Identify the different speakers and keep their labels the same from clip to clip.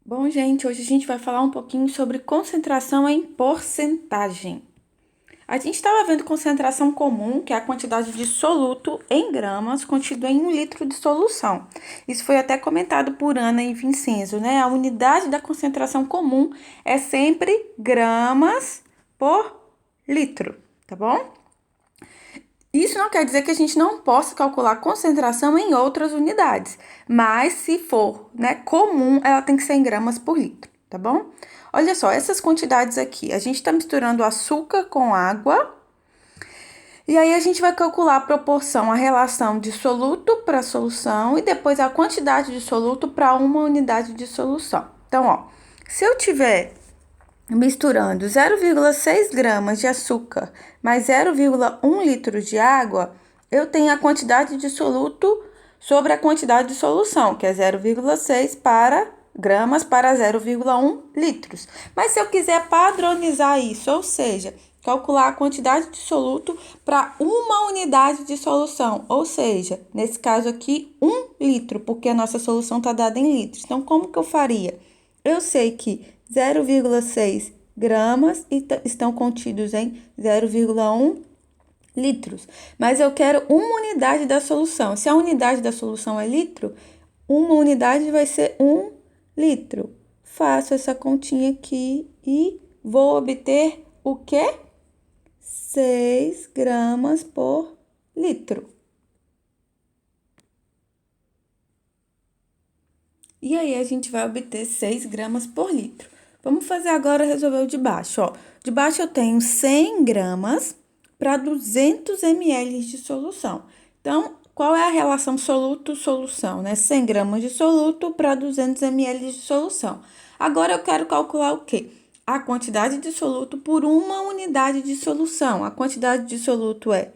Speaker 1: Bom, gente, hoje a gente vai falar um pouquinho sobre concentração em porcentagem. A gente estava vendo concentração comum, que é a quantidade de soluto em gramas contida em 1 litro de solução. Isso foi até comentado por Ana e Vincenzo, né? A unidade da concentração comum é sempre gramas por litro, tá bom? Isso não quer dizer que a gente não possa calcular concentração em outras unidades, mas se for, né, comum, ela tem que ser em gramas por litro, tá bom? Olha só, essas quantidades aqui, a gente está misturando açúcar com água, e aí a gente vai calcular a proporção, a relação de soluto para solução e depois a quantidade de soluto para uma unidade de solução. Então, ó, se eu tiver misturando 0,6 gramas de açúcar mais 0,1 litro de água, eu tenho a quantidade de soluto sobre a quantidade de solução, que é 0,6 gramas para 0,1 litros. Mas se eu quiser padronizar isso, ou seja, calcular a quantidade de soluto para uma unidade de solução, ou seja, nesse caso aqui, 1 litro, porque a nossa solução está dada em litros. Então, como que eu faria? Eu sei que 0,6 gramas estão contidos em 0,1 litros, mas eu quero uma unidade da solução. Se a unidade da solução é litro, uma unidade vai ser 1 litro. Faço essa continha aqui e vou obter o quê? 6 gramas por litro. E aí, a gente vai obter 6 gramas por litro. Vamos fazer agora, resolver o de baixo, ó. De baixo eu tenho 100 gramas para 200 ml de solução. Então, qual é a relação soluto-solução, né? 100 gramas de soluto para 200 ml de solução. Agora, eu quero calcular o quê? A quantidade de soluto por uma unidade de solução. A quantidade de soluto é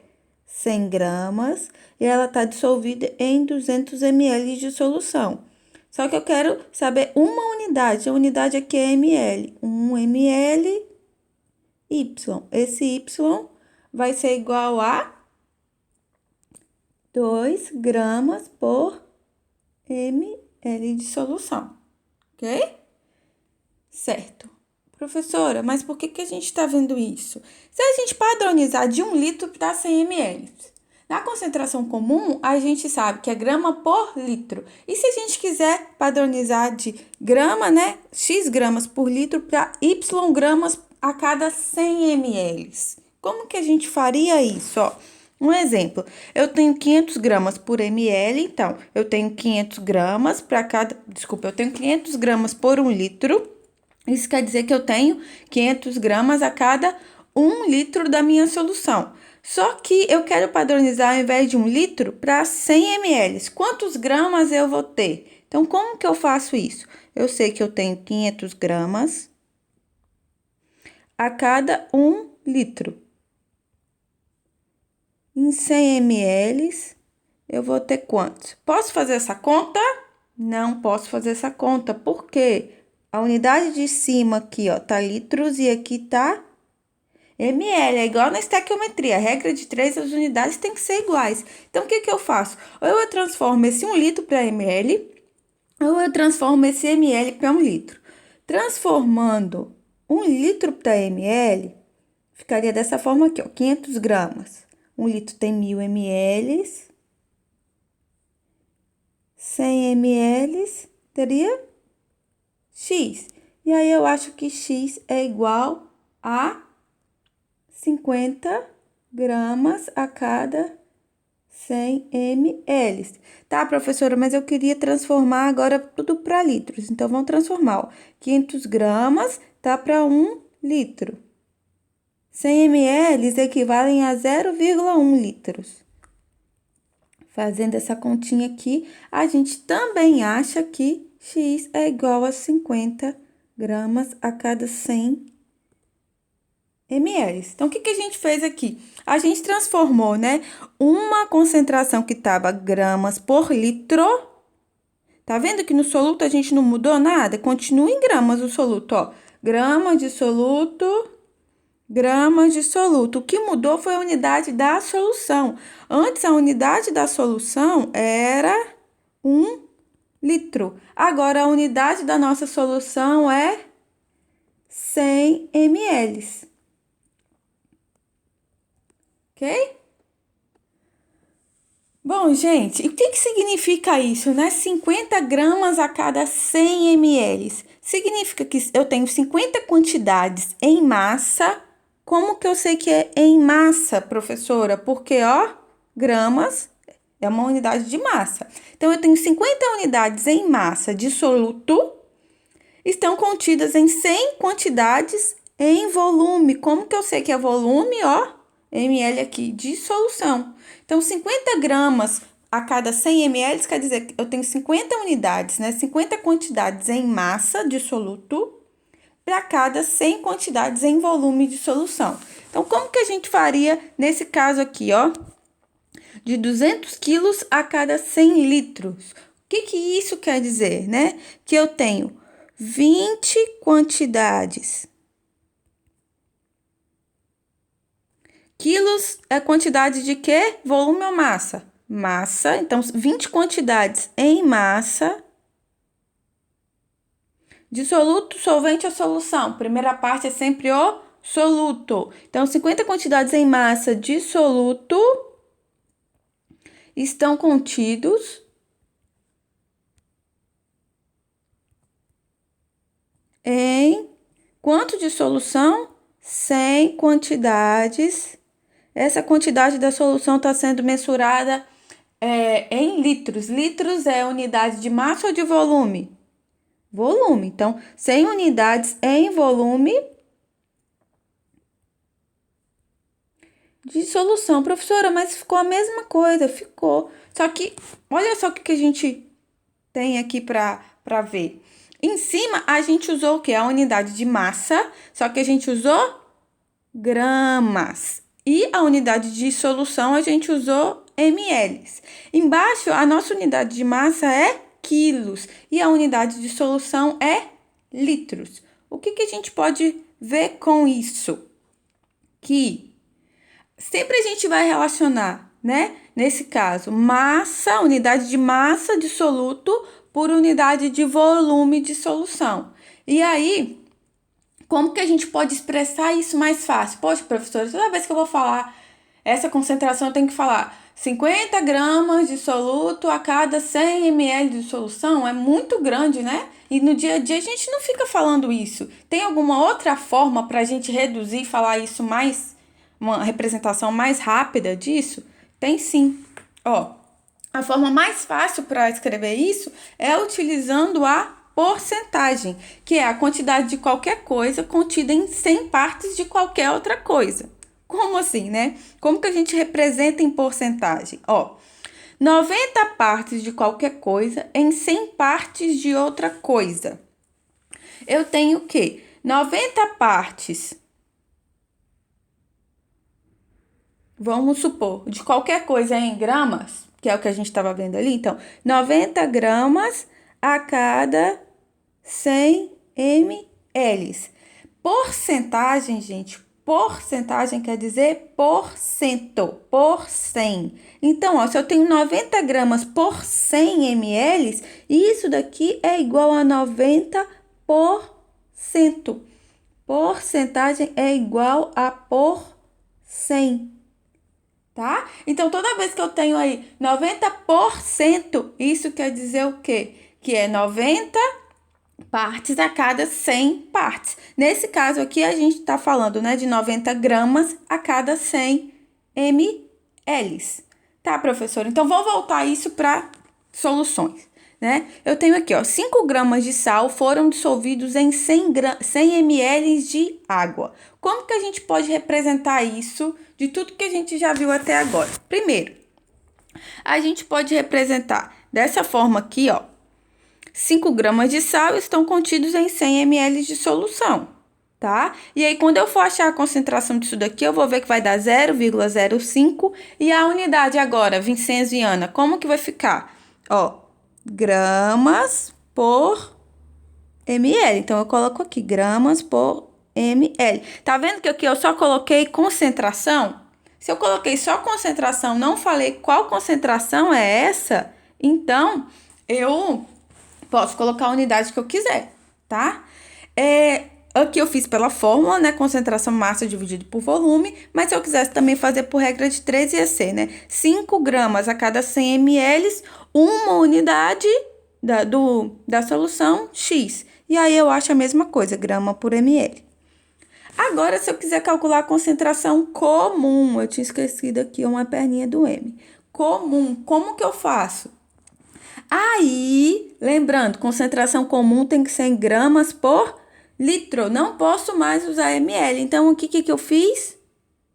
Speaker 1: 100 gramas e ela está dissolvida em 200 ml de solução. Só que eu quero saber uma unidade. A unidade aqui é ml. 1 ml y. Esse y vai ser igual a 2 gramas por ml de solução. Ok? Certo. Professora, mas por que a gente está vendo isso? Se a gente padronizar de 1 litro para 100 ml. Na concentração comum, a gente sabe que é grama por litro. E se a gente quiser padronizar de grama, né? X gramas por litro para Y gramas a cada 100 ml. Como que a gente faria isso? Ó, um exemplo, eu tenho 500 gramas por ml, então, eu tenho 500 gramas para cada... Desculpa, eu tenho 500 gramas por 1 litro. Isso quer dizer que eu tenho 500 gramas a cada 1 litro da minha solução. Só que eu quero padronizar ao invés de 1 litro para 100 ml. Quantos gramas eu vou ter? Então, como que eu faço isso? Eu sei que eu tenho 500 gramas a cada 1 litro. Em 100 ml, eu vou ter quantos? Posso fazer essa conta? Não posso fazer essa conta. Por quê? A unidade de cima aqui, ó, tá litros e aqui tá ml. É igual na estequiometria. A regra de 3, as unidades têm que ser iguais. Então, o que eu faço? Ou eu transformo esse 1 litro para ml, ou eu transformo esse ml para 1 litro. Transformando 1 litro para ml, ficaria dessa forma aqui, ó, 500 gramas. 1 litro tem 1000 ml. 100 ml teria X. E aí, eu acho que X é igual a 50 gramas a cada 100 ml. Tá, professora, mas eu queria transformar agora tudo para litros. Então, vamos transformar, ó. 500 gramas tá para 1 litro. 100 ml equivalem a 0,1 litros. Fazendo essa continha aqui, a gente também acha que X é igual a 50 gramas a cada 100 ml. Então, o que a gente fez aqui? A gente transformou, né, uma concentração que estava gramas por litro. Tá vendo que no soluto a gente não mudou nada? Continua em gramas o soluto, ó. Gramas de soluto, gramas de soluto. O que mudou foi a unidade da solução. Antes, a unidade da solução era 1 litro. Agora, a unidade da nossa solução é 100 ml. Ok? Bom, gente, e o que significa isso, né? 50 gramas a cada 100 ml. Significa que eu tenho 50 quantidades em massa. Como que eu sei que é em massa, professora? Porque, ó, gramas é uma unidade de massa. Então, eu tenho 50 unidades em massa de soluto, estão contidas em 100 quantidades em volume. Como que eu sei que é volume, ó? ml aqui, de solução. Então, 50 gramas a cada 100 ml quer dizer que eu tenho 50 unidades, né? 50 quantidades em massa de soluto para cada 100 quantidades em volume de solução. Então, como que a gente faria nesse caso aqui, ó? De 200 quilos a cada 100 litros. O que isso quer dizer, né? Que eu tenho 20 quantidades. Quilos é quantidade de quê? Volume ou massa? Massa. Então, 20 quantidades em massa de soluto, solvente ou solução. Primeira parte é sempre o soluto. Então, 50 quantidades em massa de soluto estão contidos em quanto de solução? 100 quantidades. Essa quantidade da solução está sendo mensurada em litros. Litros é unidade de massa ou de volume? Volume. Então, 100 unidades em volume de solução. Professora, mas ficou a mesma coisa. Ficou. Só que, olha só o que a gente tem aqui para ver. Em cima, a gente usou o quê? A unidade de massa, só que a gente usou gramas. E a unidade de solução, a gente usou ml. Embaixo, a nossa unidade de massa é quilos e a unidade de solução é litros. O que a gente pode ver com isso? Que sempre a gente vai relacionar, né? Nesse caso, massa, unidade de massa de soluto por unidade de volume de solução. E aí, como que a gente pode expressar isso mais fácil? Poxa, professora, toda vez que eu vou falar essa concentração, eu tenho que falar 50 gramas de soluto a cada 100 ml de solução. É muito grande, né? E no dia a dia a gente não fica falando isso. Tem alguma outra forma para a gente reduzir e falar isso mais, uma representação mais rápida disso? Tem sim. Ó, a forma mais fácil para escrever isso é utilizando a porcentagem, que é a quantidade de qualquer coisa contida em 100 partes de qualquer outra coisa. Como assim, né? Como que a gente representa em porcentagem? Ó, 90 partes de qualquer coisa em 100 partes de outra coisa. Eu tenho o quê? 90 partes, vamos supor, de qualquer coisa em gramas, que é o que a gente estava vendo ali. Então, 90 gramas a cada 100 ml. Porcentagem, gente, porcentagem quer dizer por cento, por 100. Então, ó, se eu tenho 90 gramas por 100 ml, isso daqui é igual a 90 por cento. Porcentagem é igual a por 100. Tá? Então, toda vez que eu tenho aí 90%, isso quer dizer o quê? Que é 90 partes a cada 100 partes. Nesse caso aqui, a gente tá falando, né, de 90 gramas a cada 100 ml. Tá, professor? Então, vou voltar isso para soluções, né? Eu tenho aqui, ó, 5 gramas de sal foram dissolvidos em 100 ml de água. Como que a gente pode representar isso de tudo que a gente já viu até agora? Primeiro, a gente pode representar dessa forma aqui, ó. 5 gramas de sal estão contidos em 100 ml de solução, tá? E aí, quando eu for achar a concentração disso daqui, eu vou ver que vai dar 0,05. E a unidade agora, Vincenzo e Ana, como que vai ficar? Ó, gramas por ml. Então, eu coloco aqui, gramas por ml. Tá vendo que aqui eu só coloquei concentração? Se eu coloquei só concentração, não falei qual concentração é essa, então, eu Posso colocar a unidade que eu quiser, tá? Aqui eu fiz pela fórmula, né? Concentração massa dividido por volume. Mas se eu quisesse também fazer por regra de 3, ia ser, né? 5 gramas a cada 100 ml, uma unidade da solução X. E aí eu acho a mesma coisa, grama por ml. Agora, se eu quiser calcular a concentração comum, eu tinha esquecido aqui uma perninha do M. Comum, como que eu faço? Aí, lembrando, concentração comum tem que ser em gramas por litro. Não posso mais usar ml. Então, o que eu fiz?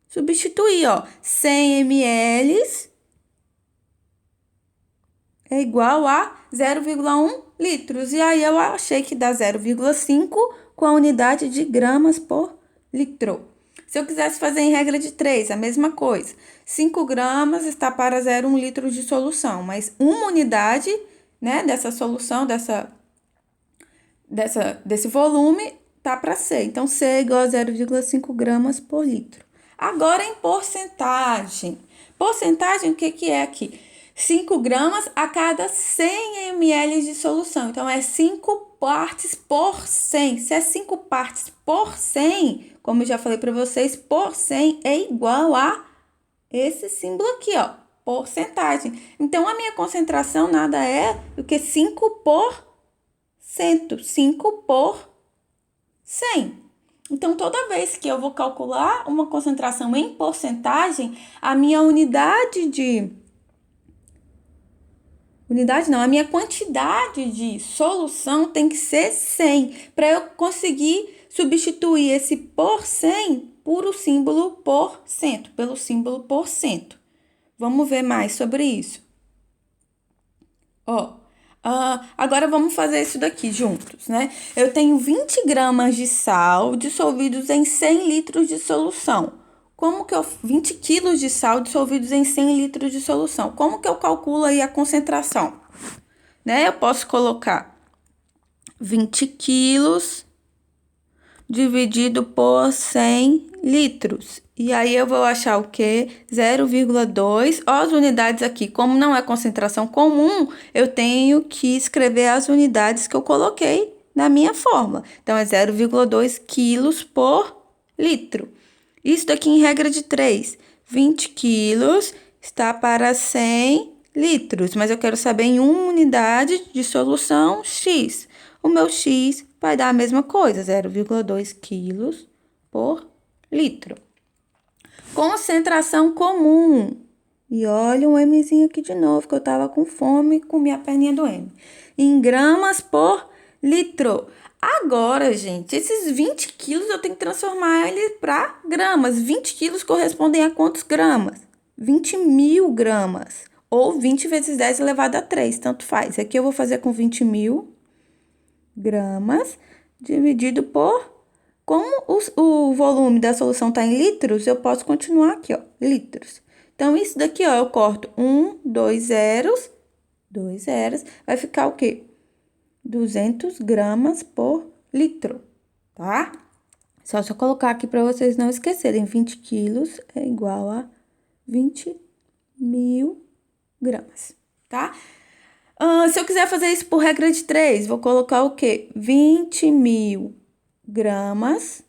Speaker 1: Substituir, ó. 100 ml é igual a 0,1 litros. E aí, eu achei que dá 0,5 com a unidade de gramas por litro. Se eu quisesse fazer em regra de 3, a mesma coisa. 5 gramas está para 0,1 litro de solução, mas uma unidade, né, dessa solução, desse volume, tá para C. Então, C é igual a 0,5 gramas por litro. Agora, em porcentagem. Porcentagem, o que é aqui? 5 gramas a cada 100 ml de solução. Então, é 5 partes por 100. Se é 5 partes por 100, como eu já falei para vocês, por 100 é igual a esse símbolo aqui, ó, porcentagem. Então, a minha concentração nada é do que 5 por 100. 5 por 100. Então, toda vez que eu vou calcular uma concentração em porcentagem, a minha a minha quantidade de solução tem que ser 100, para eu conseguir substituir esse por 100 por o símbolo por cento, pelo símbolo por cento. Vamos ver mais sobre isso. Agora vamos fazer isso daqui juntos, né? Eu tenho 20 gramas de sal dissolvidos em 100 litros de solução. 20 quilos de sal dissolvidos em 100 litros de solução. Como que eu calculo aí a concentração? Né? Eu posso colocar 20 quilos dividido por 100 litros. E aí, eu vou achar o quê? 0,2. Ó, as unidades aqui. Como não é concentração comum, eu tenho que escrever as unidades que eu coloquei na minha fórmula. Então, é 0,2 quilos por litro. Isso daqui em regra de 3. 20 quilos está para 100 litros. Mas eu quero saber em uma unidade de solução X. O meu X vai dar a mesma coisa, 0,2 quilos por litro. Concentração comum. E olha um Mzinho aqui de novo, que eu tava com fome e comi a perninha do M. Em gramas por litro. Agora, gente, esses 20 quilos eu tenho que transformar ele para gramas. 20 quilos correspondem a quantos gramas? 20.000 gramas. Ou 20 vezes 10 elevado a 3, tanto faz. Aqui eu vou fazer com 20.000 gramas dividido por... Como o volume da solução está em litros, eu posso continuar aqui, ó, litros. Então, isso daqui, ó, eu corto 2 zeros, vai ficar o quê? 200 gramas por litro, tá? Só se eu colocar aqui para vocês não esquecerem, 20 quilos é igual a 20.000 gramas, tá? Se eu quiser fazer isso por regra de 3, vou colocar o quê? 20.000 gramas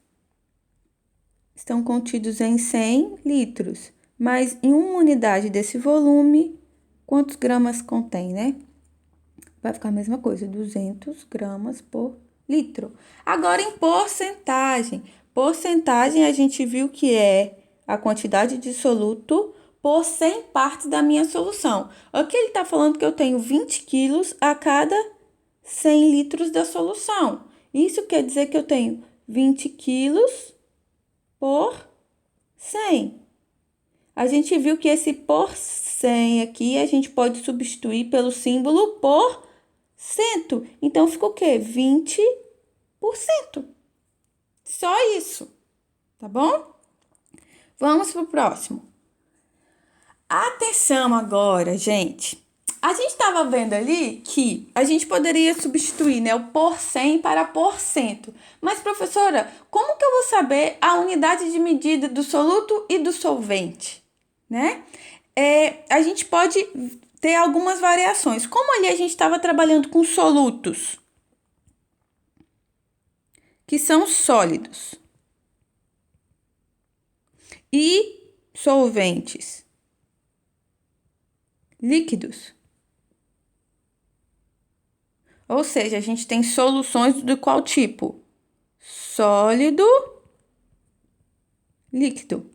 Speaker 1: estão contidos em 100 litros, mas em uma unidade desse volume, quantos gramas contém, né? Vai ficar a mesma coisa, 200 gramas por litro. Agora, em porcentagem. Porcentagem, a gente viu que é a quantidade de soluto por 100 partes da minha solução. Aqui ele está falando que eu tenho 20 quilos a cada 100 litros da solução. Isso quer dizer que eu tenho 20 quilos por 100. A gente viu que esse por 100 aqui, a gente pode substituir pelo símbolo por cento. Então, fica o quê? 20%. Só isso, tá bom? Vamos pro próximo. Atenção agora, gente. A gente estava vendo ali que a gente poderia substituir, né, o por 100 para por cento. Mas, professora, como que eu vou saber a unidade de medida do soluto e do solvente, né? A gente pode ter algumas variações. Como ali a gente estava trabalhando com solutos, que são sólidos, e solventes, líquidos. Ou seja, a gente tem soluções do qual tipo? Sólido, líquido.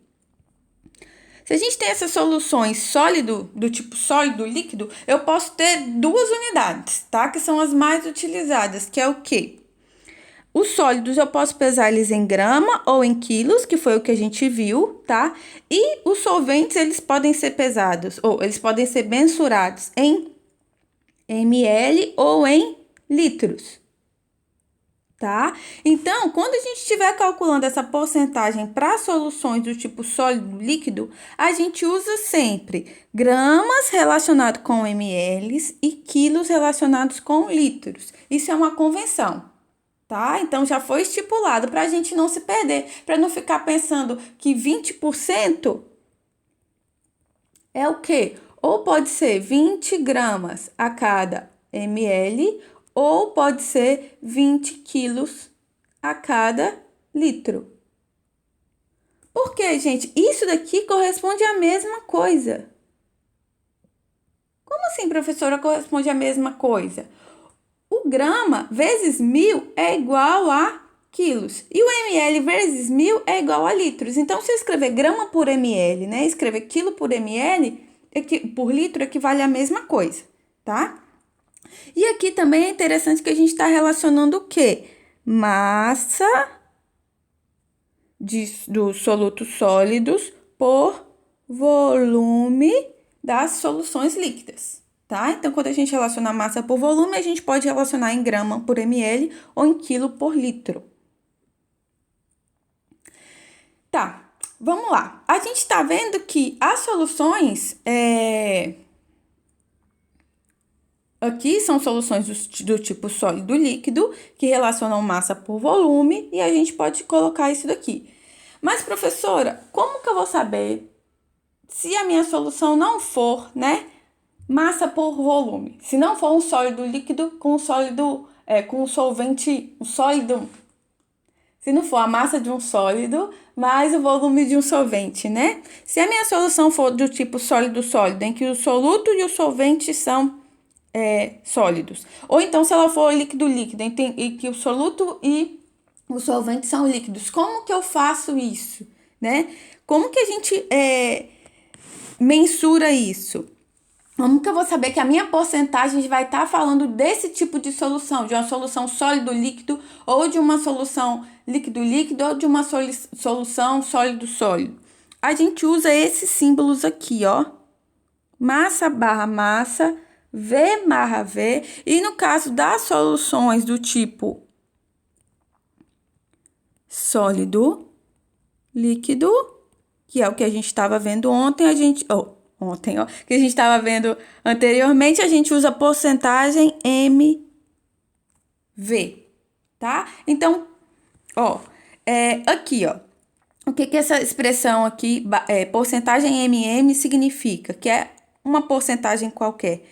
Speaker 1: Se a gente tem essas soluções sólido, do tipo sólido, líquido, eu posso ter duas unidades, tá? Que são as mais utilizadas, que é o quê? Os sólidos eu posso pesar eles em grama ou em quilos, que foi o que a gente viu, tá? E os solventes, eles podem ser pesados, ou eles podem ser mensurados em ml ou em litros, tá? Então, quando a gente estiver calculando essa porcentagem para soluções do tipo sólido líquido, a gente usa sempre gramas relacionado com ml e quilos relacionados com litros. Isso é uma convenção, tá? Então, já foi estipulado para a gente não se perder, para não ficar pensando que 20% é o quê? Ou pode ser 20 gramas a cada ml, ou pode ser 20 quilos a cada litro. Por quê, gente? Isso daqui corresponde à mesma coisa. Como assim, professora, corresponde à mesma coisa? O grama vezes 1000 é igual a quilos. E o ml vezes 1000 é igual a litros. Então, se eu escrever grama por ml, né? Escrever quilo por ml, por litro, equivale à mesma coisa, tá? E aqui também é interessante que a gente está relacionando o quê? Massa dos solutos sólidos por volume das soluções líquidas, tá? Então, quando a gente relaciona massa por volume, a gente pode relacionar em grama por ml ou em quilo por litro. Tá, vamos lá. A gente está vendo que as soluções aqui são soluções do tipo sólido líquido, que relacionam massa por volume, e a gente pode colocar isso daqui. Mas, professora, como que eu vou saber se a minha solução não for, né, massa por volume? Se não for um sólido líquido com sólido, com um solvente, um sólido. Se não for a massa de um sólido, mais o volume de um solvente, né? Se a minha solução for do tipo sólido-sólido, em que o soluto e o solvente são sólidos. Ou então, se ela for líquido-líquido, e que o soluto e o solvente são líquidos. Como que eu faço isso, né? Como que a gente mensura isso? Como que eu vou saber que a minha porcentagem vai estar falando desse tipo de solução? De uma solução sólido-líquido, ou de uma solução líquido-líquido, ou de uma solução sólido-sólido? A gente usa esses símbolos aqui, ó. Massa barra massa, V barra V. E no caso das soluções do tipo sólido, líquido, que é o que a gente estava vendo ontem, que a gente estava vendo anteriormente, a gente usa porcentagem MV, tá? Então, aqui, ó, o que essa expressão aqui, porcentagem MM, significa? Que é uma porcentagem qualquer.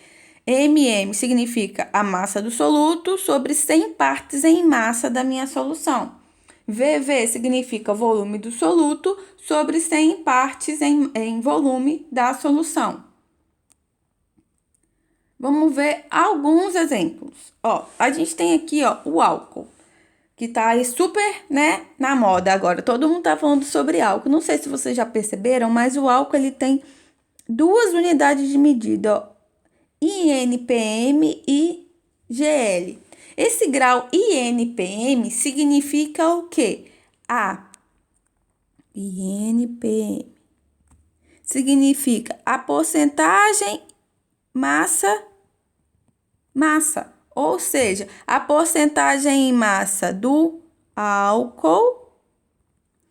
Speaker 1: MM significa a massa do soluto sobre 100 partes em massa da minha solução. VV significa volume do soluto sobre 100 partes em volume da solução. Vamos ver alguns exemplos. Ó, a gente tem aqui, ó, o álcool, que tá aí super, né, na moda agora. Todo mundo tá falando sobre álcool. Não sei se vocês já perceberam, mas o álcool, ele tem duas unidades de medida, ó, INPM e GL. Esse grau INPM significa o quê? INPM significa a porcentagem massa, ou seja, a porcentagem em massa do álcool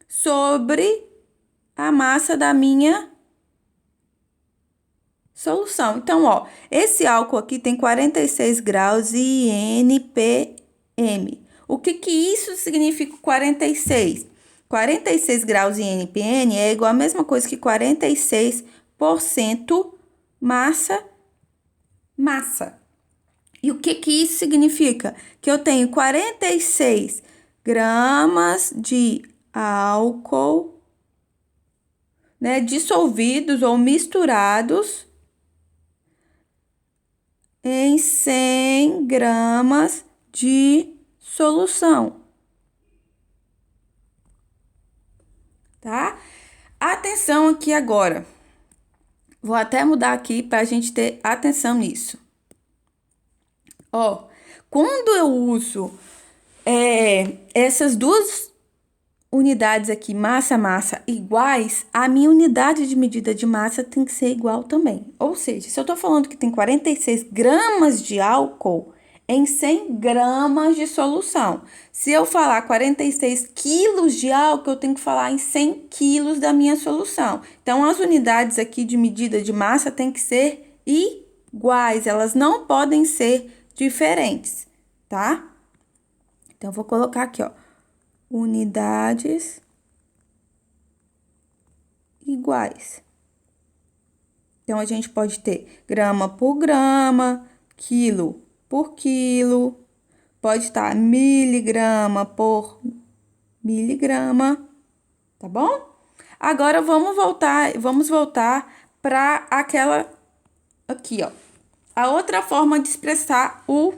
Speaker 1: sobre a massa da minha solução. Então, ó, esse álcool aqui tem 46 graus INPM. O que isso significa 46? 46 graus INPM é igual a mesma coisa que 46% massa massa. E o que isso significa? Que eu tenho 46 gramas de álcool, né, dissolvidos ou misturados em 100 gramas de solução, tá? Atenção aqui agora. Vou até mudar aqui para a gente ter atenção nisso. Ó, quando eu uso essas duas unidades aqui, massa, iguais, a minha unidade de medida de massa tem que ser igual também. Ou seja, se eu tô falando que tem 46 gramas de álcool em 100 gramas de solução. Se eu falar 46 quilos de álcool, eu tenho que falar em 100 quilos da minha solução. Então, as unidades aqui de medida de massa tem que ser iguais, elas não podem ser diferentes, tá? Então, eu vou colocar aqui, ó, unidades iguais. Então, a gente pode ter grama por grama, quilo por quilo, pode estar miligrama por miligrama, tá bom? Agora, vamos voltar para aquela aqui, ó. A outra forma de expressar o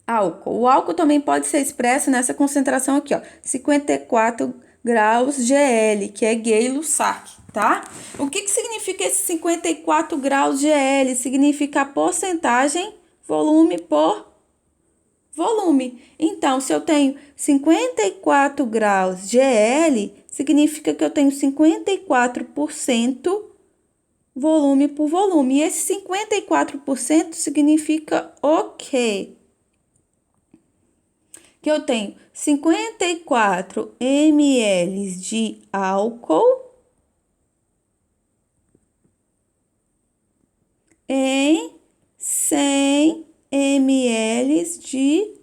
Speaker 1: álcool. O álcool também pode ser expresso nessa concentração aqui, ó, 54 graus GL, que é Gay-Lussac, tá? O que significa esse 54 graus GL? Significa a porcentagem volume por volume. Então, se eu tenho 54 graus GL, significa que eu tenho 54% volume por volume. E esse 54% significa o quê? Que eu tenho 54 ml de álcool em 100 ml de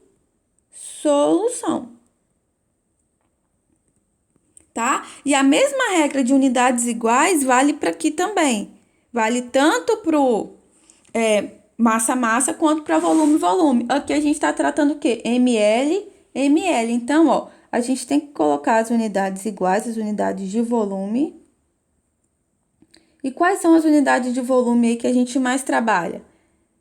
Speaker 1: solução, tá? E a mesma regra de unidades iguais vale para aqui também. Vale tanto para o massa quanto para volume. Aqui a gente está tratando o quê? ml. Então, ó, a gente tem que colocar as unidades iguais, as unidades de volume. E quais são as unidades de volume aí que a gente mais trabalha?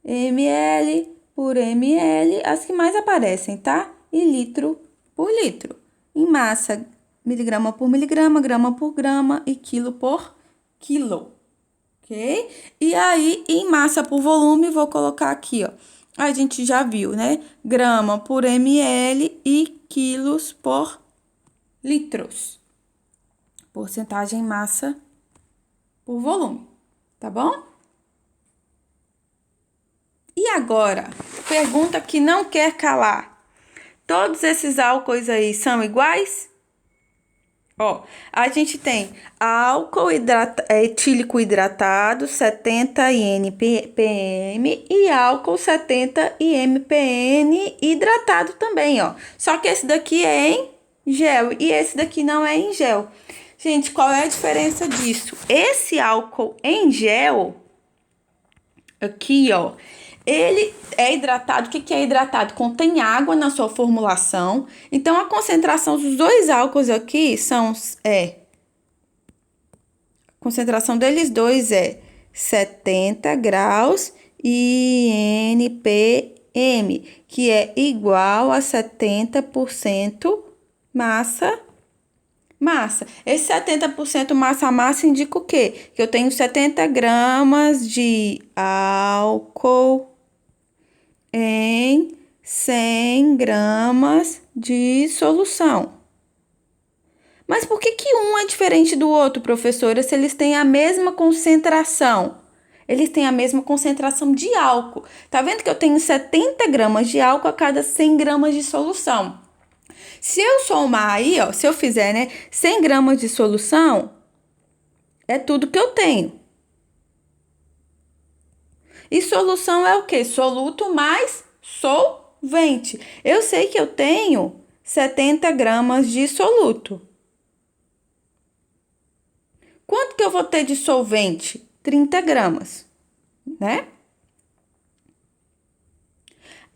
Speaker 1: ml por ml, as que mais aparecem, tá? E litro por litro. Em massa, miligrama por miligrama, grama por grama e quilo por quilo. Ok? E aí, em massa por volume, vou colocar aqui, ó. A gente já viu, né? Grama por ml e quilos por litros. Porcentagem massa por volume, tá bom? E agora, pergunta que não quer calar. Todos esses álcoois aí são iguais? Ó, a gente tem álcool etílico hidratado 70 INPM e álcool 70 IMPN hidratado também, ó. Só que esse daqui é em gel e esse daqui não é em gel. Gente, qual é a diferença disso? Esse álcool em gel, aqui, ó, ele é hidratado. O que é hidratado? Contém água na sua formulação. Então, a concentração dos dois álcools aqui a concentração deles dois é 70 graus INPM, que é igual a 70% massa. Esse 70% massa indica o quê? Que eu tenho 70 gramas de álcool em 100 gramas de solução. Mas por que um é diferente do outro, professora, se eles têm a mesma concentração? Eles têm a mesma concentração de álcool. Tá vendo que eu tenho 70 gramas de álcool a cada 100 gramas de solução? Se eu somar aí, ó, se eu fizer, né, 100 gramas de solução, é tudo que eu tenho. E solução é o quê? Soluto mais solvente. Eu sei que eu tenho 70 gramas de soluto. Quanto que eu vou ter de solvente? 30 gramas, né?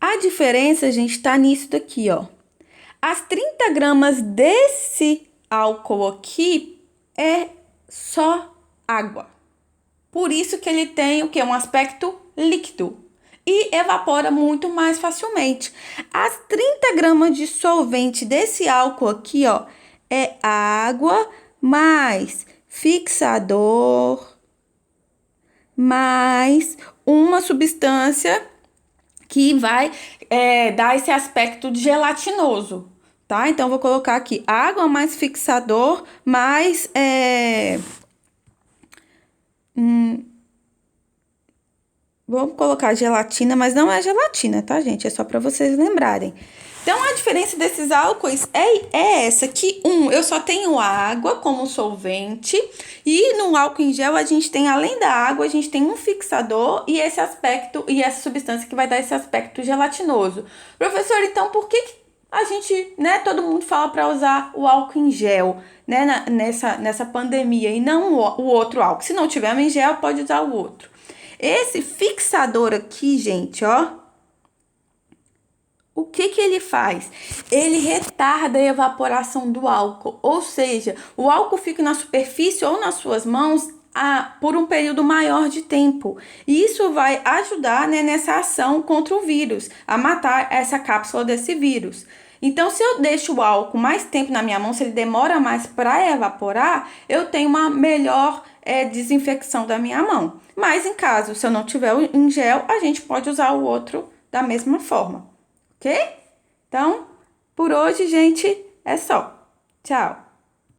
Speaker 1: A diferença, gente, está nisso daqui, ó. As 30 gramas desse álcool aqui é só água. Por isso que ele tem o quê? Um aspecto líquido e evapora muito mais facilmente. As 30 gramas de solvente desse álcool aqui, ó, é água mais fixador mais uma substância que vai dar esse aspecto gelatinoso, tá? Então, vou colocar aqui água mais fixador mais vamos colocar gelatina, mas não é gelatina, tá, gente? É só para vocês lembrarem. Então, a diferença desses álcoois é essa, que eu só tenho água como solvente, e no álcool em gel a gente tem, além da água, a gente tem um fixador e esse aspecto, e essa substância que vai dar esse aspecto gelatinoso. Professor, então por que a gente, né, todo mundo fala para usar o álcool em gel, né, nessa pandemia, e não o outro álcool? Se não tiver em gel, pode usar o outro. Esse fixador aqui, gente, ó, o que ele faz? Ele retarda a evaporação do álcool, ou seja, o álcool fica na superfície ou nas suas mãos por um período maior de tempo. E isso vai ajudar, né, nessa ação contra o vírus, a matar essa cápsula desse vírus. Então, se eu deixo o álcool mais tempo na minha mão, se ele demora mais para evaporar, eu tenho uma melhor desinfecção da minha mão. Mas em caso, se eu não tiver em gel, a gente pode usar o outro da mesma forma, ok? Então, por hoje, gente, é só. Tchau!